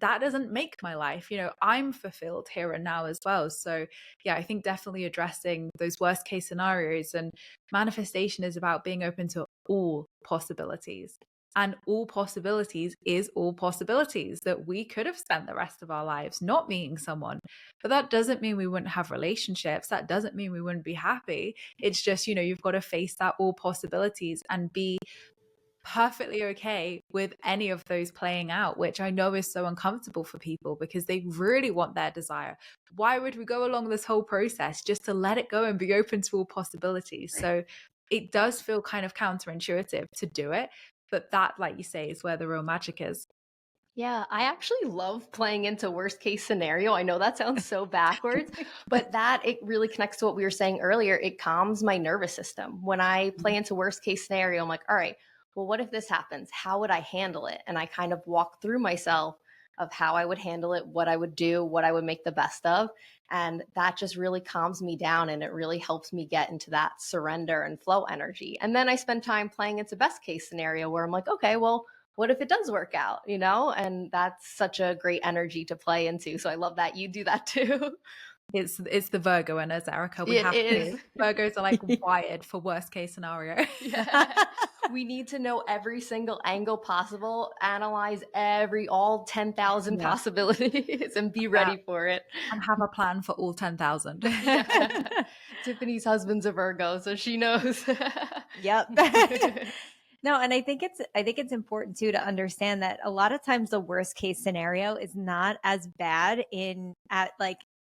that doesn't make my life. I'm fulfilled here and now as well. So, yeah, I think definitely addressing those worst case scenarios, and manifestation is about being open to all possibilities. And all possibilities is all possibilities, that we could have spent the rest of our lives not meeting someone. But that doesn't mean we wouldn't have relationships. That doesn't mean we wouldn't be happy. It's just, you've got to face that all possibilities and be perfectly okay with any of those playing out, which I know is so uncomfortable for people because they really want their desire. Why would we go along this whole process just to let it go and be open to all possibilities? So it does feel kind of counterintuitive to do it. But that, like you say, is where the real magic is. Yeah, I actually love playing into worst case scenario. I know that sounds so backwards, but that it really connects to what we were saying earlier. It calms my nervous system. When I play into worst case scenario, I'm like, all right, well, what if this happens? How would I handle it? And I kind of walk through myself of how I would handle it, what I would do, what I would make the best of. And that just really calms me down, and it really helps me get into that surrender and flow energy. And then I spend time playing into best case scenario where I'm like, okay, well, what if it does work out, and that's such a great energy to play into. So I love that you do that too. It's the Virgo in us, Erica. We It have to. is. Virgos are like wired for worst case scenario. Yeah. We need to know every single angle possible, analyze all 10,000 Yeah, possibilities, and be yeah. ready for it. And have a plan for all 10,000. Yeah. Tiffany's husband's a Virgo, so she knows. Yep. No, and I think it's important too to understand that a lot of times the worst case scenario is not as bad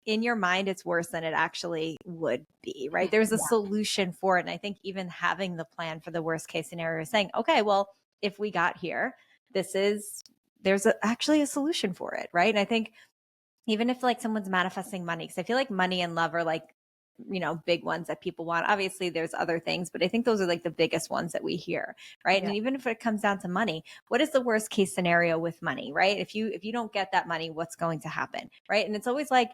in your mind, it's worse than it actually would be, right? There's a solution for it. And I think even having the plan for the worst case scenario, saying, okay, well, if we got here, there's actually a solution for it, right? And I think even if like someone's manifesting money, because I feel like money and love are like, big ones that people want. Obviously there's other things, but I think those are like the biggest ones that we hear, right? And even if it comes down to money, what is the worst case scenario with money, right? If you don't get that money, what's going to happen, right? And it's always like,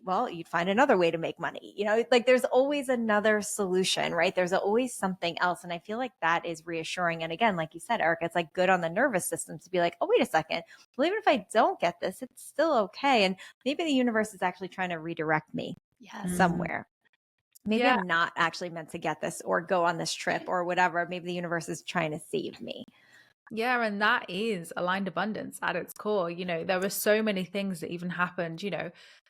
well, you'd find another way to make money, like there's always another solution, right? There's always something else. And I feel like that is reassuring. And again, like you said, Erica, it's like good on the nervous system to be like, oh, wait a second. Well, even if I don't get this, it's still okay. And maybe the universe is actually trying to redirect me somewhere. Maybe I'm not actually meant to get this or go on this trip or whatever. Maybe the universe is trying to save me. Yeah, and that is aligned abundance at its core. There were so many things that even happened,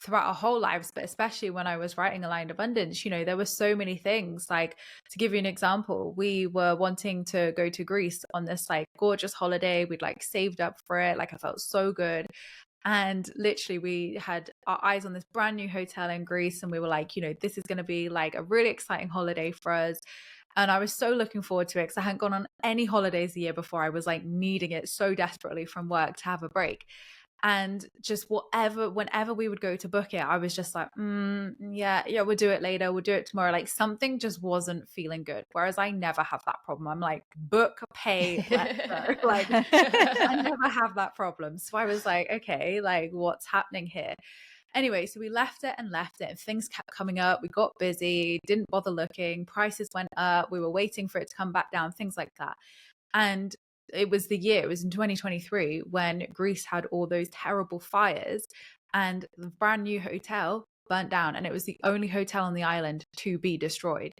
throughout our whole lives, but especially when I was writing Aligned Abundance, there were so many things. Like, to give you an example, we were wanting to go to Greece on this like gorgeous holiday. We'd like saved up for it. Like, I felt so good. And literally we had our eyes on this brand new hotel in Greece, and we were like, this is going to be like a really exciting holiday for us. And I was so looking forward to it because I hadn't gone on any holidays the year before. I was like needing it so desperately from work to have a break. And just whenever we would go to book it, I was just like, yeah, we'll do it later. We'll do it tomorrow. Like, something just wasn't feeling good. Whereas I never have that problem. I'm like, book, pay, let's go. Like, I never have that problem. So I was like, okay, like, what's happening here? Anyway, so we left it, and things kept coming up. We got busy, didn't bother looking. Prices went up. We were waiting for it to come back down, things like that. And it was in 2023 when Greece had all those terrible fires, and the brand new hotel burnt down, and it was the only hotel on the island to be destroyed.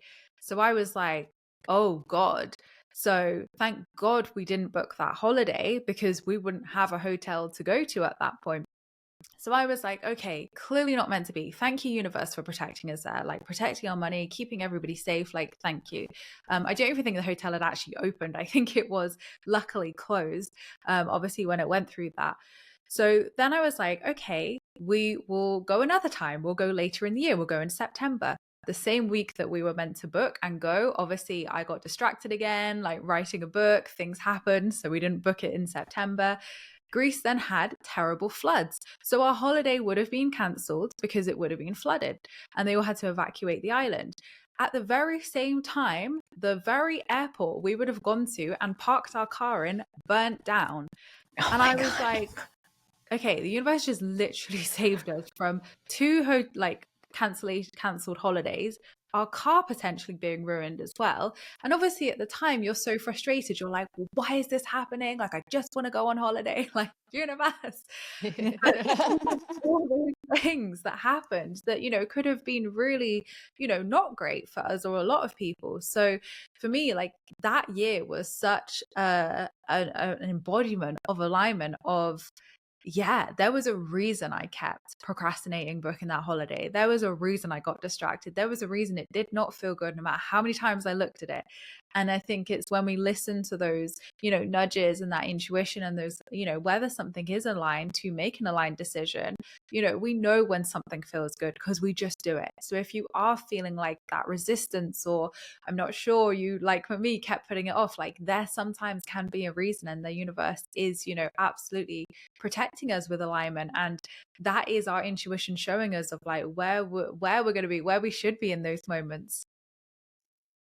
So I was like, oh God. So thank God we didn't book that holiday, because we wouldn't have a hotel to go to at that point. So I was like, okay, clearly not meant to be. Thank you, universe, for protecting us there, like protecting our money, keeping everybody safe. Like, thank you. I don't even think the hotel had actually opened. I think it was luckily closed, obviously, when it went through that. So then I was like, okay, we will go another time. We'll go later in the year. We'll go in September. The same week that we were meant to book and go, obviously, I got distracted again, like writing a book. Things happened. So we didn't book it in September. Greece then had terrible floods. So our holiday would have been cancelled because it would have been flooded, and they all had to evacuate the island. At the very same time, the very airport we would have gone to and parked our car in burnt down. And I was like, okay, the universe just literally saved us from two cancelled holidays, our car potentially being ruined as well. And obviously at the time you're so frustrated, you're like, well, why is this happening? Like, I just want to go on holiday. Like, universe. All those things that happened that could have been really not great for us or a lot of people. So for me, like, that year was such an embodiment of alignment of, yeah, there was a reason I kept procrastinating booking that holiday. There was a reason I got distracted. There was a reason it did not feel good, no matter how many times I looked at it. And I think it's when we listen to those, nudges and that intuition and those, whether something is aligned, to make an aligned decision, we know when something feels good because we just do it. So if you are feeling like that resistance, or I'm not sure, you, like for me, kept putting it off, like, there sometimes can be a reason, and the universe is, absolutely protecting us with alignment. And that is our intuition showing us of like where we're going to be, where we should be in those moments.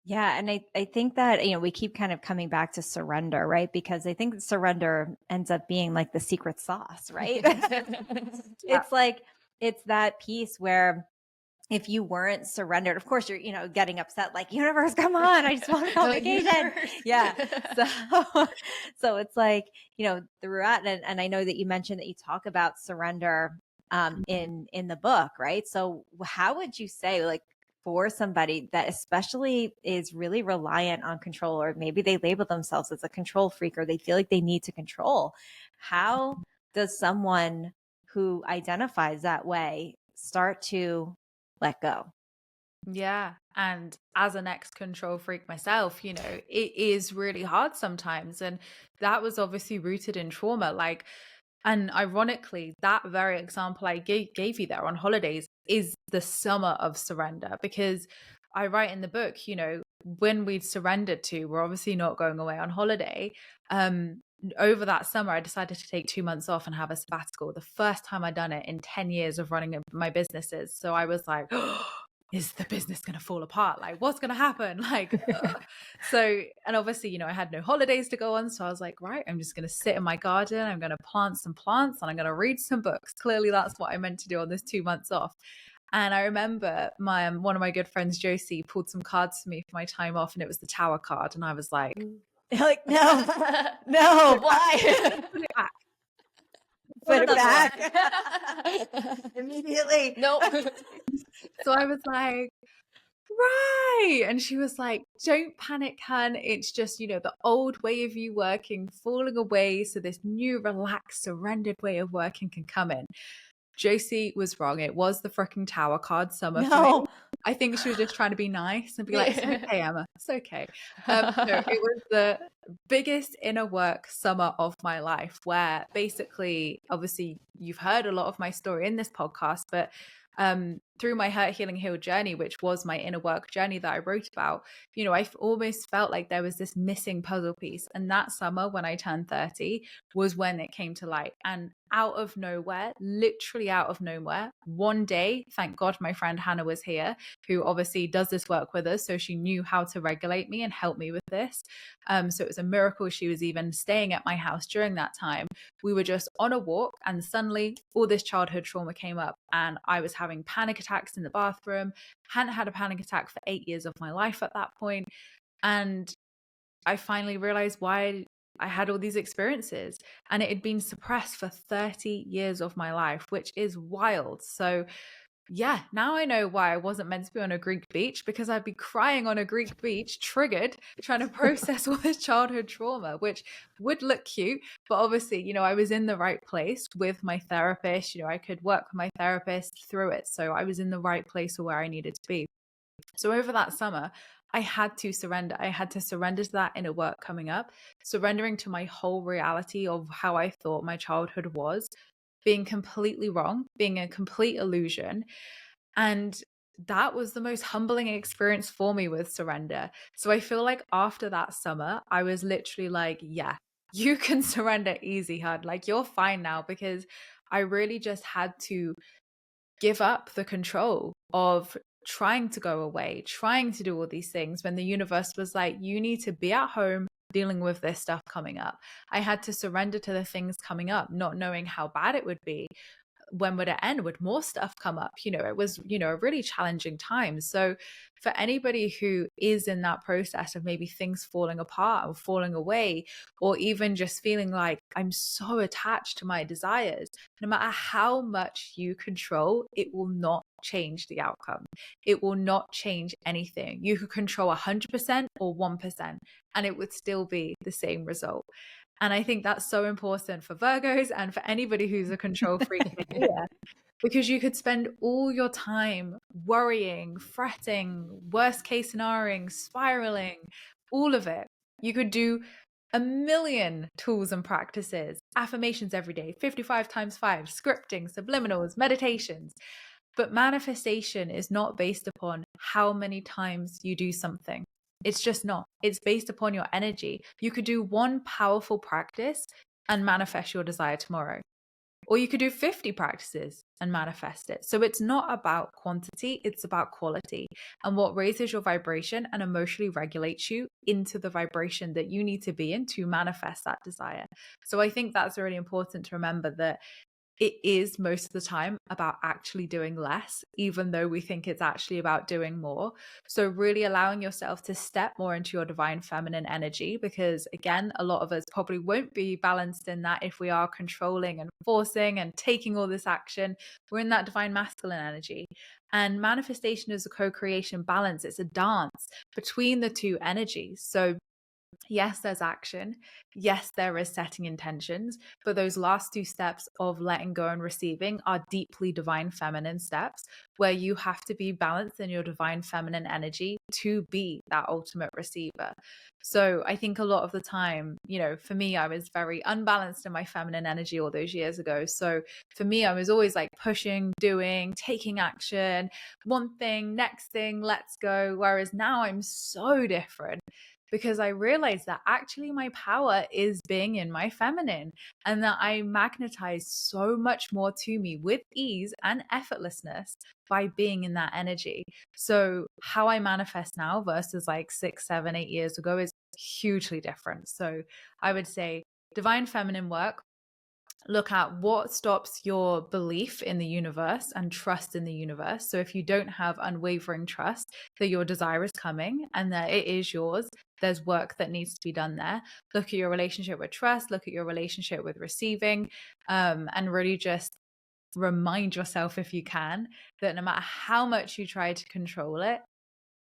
Yeah. And I think that, we keep kind of coming back to surrender, right? Because I think surrender ends up being like the secret sauce, right? It's like, it's that piece where if you weren't surrendered, of course you're, getting upset, like, universe, come on, I just want to go on vacation. Yeah. So it's like, throughout, and I know that you mentioned that you talk about surrender in the book, right? So how would you say, like, for somebody that especially is really reliant on control, or maybe they label themselves as a control freak, or they feel like they need to control, how does someone who identifies that way start to let go? Yeah. And as an ex-control freak myself, it is really hard sometimes. And that was obviously rooted in trauma. Like, and ironically, that very example I gave you there on holidays is the summer of surrender, because I write in the book, when we'd surrendered to, we're obviously not going away on holiday. Over that summer, I decided to take 2 months off and have a sabbatical. The first time I'd done it in 10 years of running my businesses. So I was like, is the business going to fall apart? Like, what's going to happen? Like, so, and obviously, I had no holidays to go on. So I was like, right, I'm just going to sit in my garden. I'm going to plant some plants and I'm going to read some books. Clearly, that's what I meant to do on this 2 months off. And I remember one of my good friends, Josie, pulled some cards for me for my time off, and it was the Tower card. And I was like, like, no, why? Put it back. Immediately. Nope. So I was like, right. And she was like, don't panic, hun. It's just, the old way of you working falling away. So this new relaxed, surrendered way of working can come in. Josie was wrong. It was the freaking Tower card summer for me. I think she was just trying to be nice and be like, it's okay, Emma. It's okay. No, it was the biggest inner work summer of my life, where basically, obviously, you've heard a lot of my story in this podcast, but through my Hurt, Healing, Healed journey, which was my inner work journey that I wrote about, I almost felt like there was this missing puzzle piece. And that summer when I turned 30 was when it came to light. And out of nowhere, literally out of nowhere, one day, thank God my friend Hannah was here, who obviously does this work with us. So she knew how to regulate me and help me with this. So it was a miracle she was even staying at my house during that time. We were just on a walk and suddenly all this childhood trauma came up, and I was having panic attacks in the bathroom. Hadn't had a panic attack for 8 years of my life at that point. And I finally realized why I had all these experiences, and it had been suppressed for 30 years of my life, which is wild. So yeah, now I know why I wasn't meant to be on a Greek beach, because I'd be crying on a Greek beach, triggered, trying to process all this childhood trauma, which would look cute. But obviously, I was in the right place with my therapist. I could work with my therapist through it. So I was in the right place for where I needed to be. So over that summer, I had to surrender. I had to surrender to that inner work coming up, surrendering to my whole reality of how I thought my childhood was, being completely wrong, being a complete illusion. And that was the most humbling experience for me with surrender. So I feel like after that summer, I was literally like, yeah, you can surrender easy, hun. Like, you're fine now, because I really just had to give up the control of trying to go away, trying to do all these things, when the universe was like, you need to be at home dealing with this stuff coming up. I had to surrender to the things coming up, not knowing how bad it would be. When would it end? Would more stuff come up? It was, a really challenging time. So for anybody who is in that process of maybe things falling apart or falling away, or even just feeling like, I'm so attached to my desires, no matter how much you control, it will not change the outcome. It will not change anything. You could control 100% or 1%, and it would still be the same result. And I think that's so important for Virgos and for anybody who's a control freak here, because you could spend all your time worrying, fretting, worst case scenarioing, spiraling, all of it. You could do a million tools and practices, affirmations every day, 55 times 5, scripting, subliminals, meditations. But manifestation is not based upon how many times you do something. It's just not. It's based upon your energy. You could do one powerful practice and manifest your desire tomorrow. Or you could do 50 practices and manifest it. So it's not about quantity, it's about quality. And what raises your vibration and emotionally regulates you into the vibration that you need to be in to manifest that desire. So I think that's really important to remember, that it is most of the time about actually doing less, even though we think it's actually about doing more. So really allowing yourself to step more into your divine feminine energy, because again, a lot of us probably won't be balanced in that if we are controlling and forcing and taking all this action. We're in that divine masculine energy. And manifestation is a co-creation balance. It's a dance between the two energies. So Yes, there's action. Yes, there is setting intentions, but those last two steps of letting go and receiving are deeply divine feminine steps where you have to be balanced in your divine feminine energy to be that ultimate receiver. So I think a lot of the time, for me, I was very unbalanced in my feminine energy all those years ago. So for me, I was always like pushing, doing, taking action, one thing, next thing, let's go. Whereas now I'm so different because I realized that actually my power is being in my feminine and that I magnetize so much more to me with ease and effortlessness by being in that energy. So how I manifest now versus like 6, 7, 8 years ago is hugely different. So I would say divine feminine work. Look at what stops your belief in the universe and trust in the universe. So if you don't have unwavering trust that your desire is coming and that it is yours, there's work that needs to be done there. Look at your relationship with trust, look at your relationship with receiving, and really just remind yourself, if you can, that no matter how much you try to control it,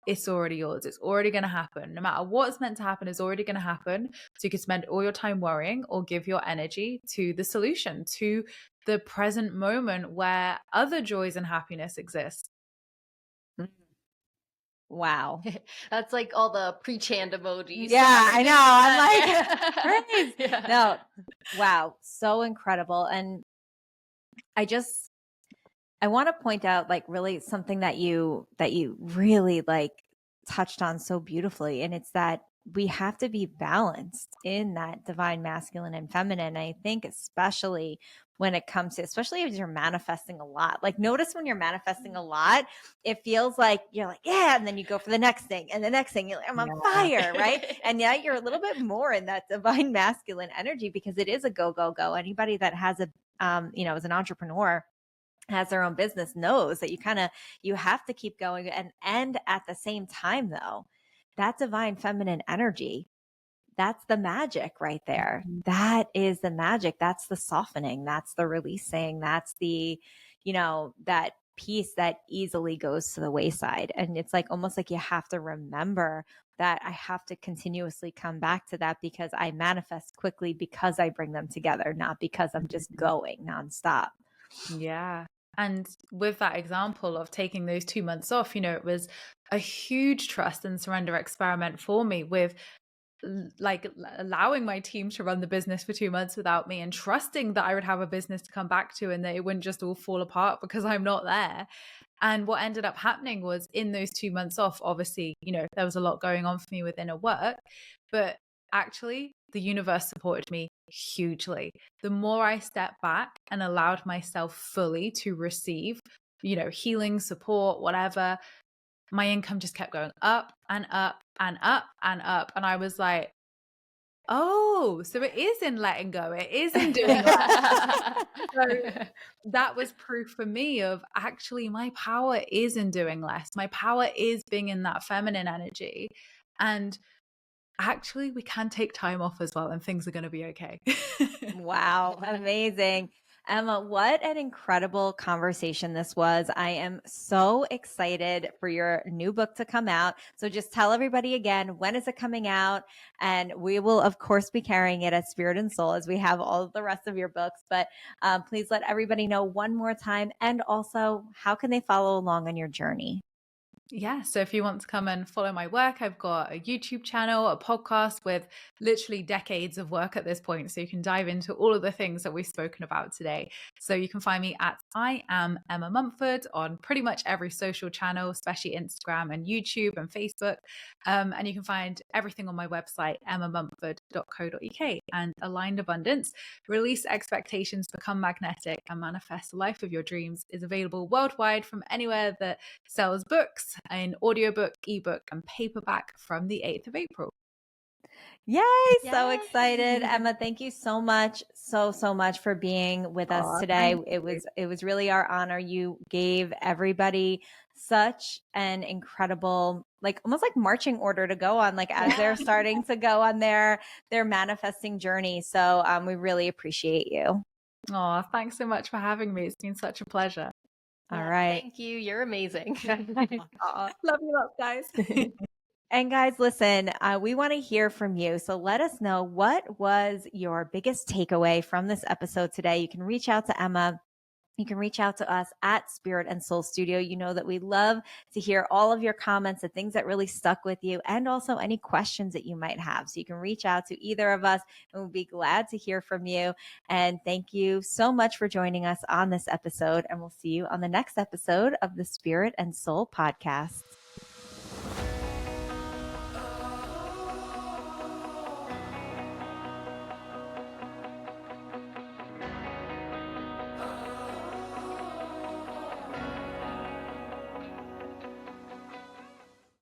it's already yours. It's already going to happen. No matter what's meant to happen is already going to happen. So you can spend all your time worrying or give your energy to the solution, to the present moment where other joys and happiness exist. Wow. That's like all the pre-chant emojis. Yeah, I know. I'm like, praise. Yeah. No, wow, so incredible. And I want to point out like really something that you really like touched on so beautifully. And it's that we have to be balanced in that divine masculine and feminine. I think especially when it comes to, especially if you're manifesting a lot, like notice when you're manifesting a lot, it feels like you're like, yeah. And then you go for the next thing and the next thing, you're like, I'm on fire. Right. And yeah, you're a little bit more in that divine masculine energy because it is a go, go, go. Anybody that has a, as an entrepreneur, has their own business knows that you have to keep going and at the same time though, that divine feminine energy, that's the magic right there. That is the magic. That's the softening. That's the releasing. That's the, that piece that easily goes to the wayside. And it's like almost like you have to remember that I have to continuously come back to that because I manifest quickly because I bring them together, not because I'm just going nonstop. Yeah. And with that example of taking those 2 months off, it was a huge trust and surrender experiment for me with like allowing my team to run the business for 2 months without me and trusting that I would have a business to come back to and that it wouldn't just all fall apart because I'm not there. And what ended up happening was in those 2 months off, obviously, there was a lot going on for me within a work, but actually the universe supported me hugely. The more I stepped back and allowed myself fully to receive, healing, support, whatever, my income just kept going up and up and up and up. And I was like, oh, so it is in letting go. It is in doing less. So that was proof for me of actually my power is in doing less. My power is being in that feminine energy. And actually we can take time off as well and things are going to be okay. Wow, amazing. Emma, what an incredible conversation this was. I am so excited for your new book to come out. So just tell everybody again, when is it coming out? And we will, of course, be carrying it at Spirit and Soul as we have all of the rest of your books. But please let everybody know one more time. And also, how can they follow along on your journey? Yeah, so if you want to come and follow my work, I've got a YouTube channel, a podcast with literally decades of work at this point. So you can dive into all of the things that we've spoken about today. So you can find me at I am Emma Mumford on pretty much every social channel, especially Instagram and YouTube and Facebook. And you can find everything on my website, emmamumford.co.uk. And Aligned Abundance, Release Expectations, Become Magnetic, and Manifest the Life of Your Dreams is available worldwide from anywhere that sells books in audiobook, ebook, and paperback from the 8th of April. Yay, so excited. Emma, thank you so much, so much for being with us today. It was really our honor. You gave everybody such an incredible, like almost like marching order to go on, like as they're starting to go on their manifesting journey. So we really appreciate you. Oh, thanks so much for having me. It's been such a pleasure. All right. Thank you. You're amazing. Love you lots, guys. And guys, listen, we want to hear from you. So let us know, what was your biggest takeaway from this episode today. You can reach out to Emma. You can reach out to us at Spirit and Soul Studio. You know that we love to hear all of your comments, the things that really stuck with you, and also any questions that you might have. So you can reach out to either of us, and we'll be glad to hear from you. And thank you so much for joining us on this episode. And we'll see you on the next episode of the Spirit and Soul podcast.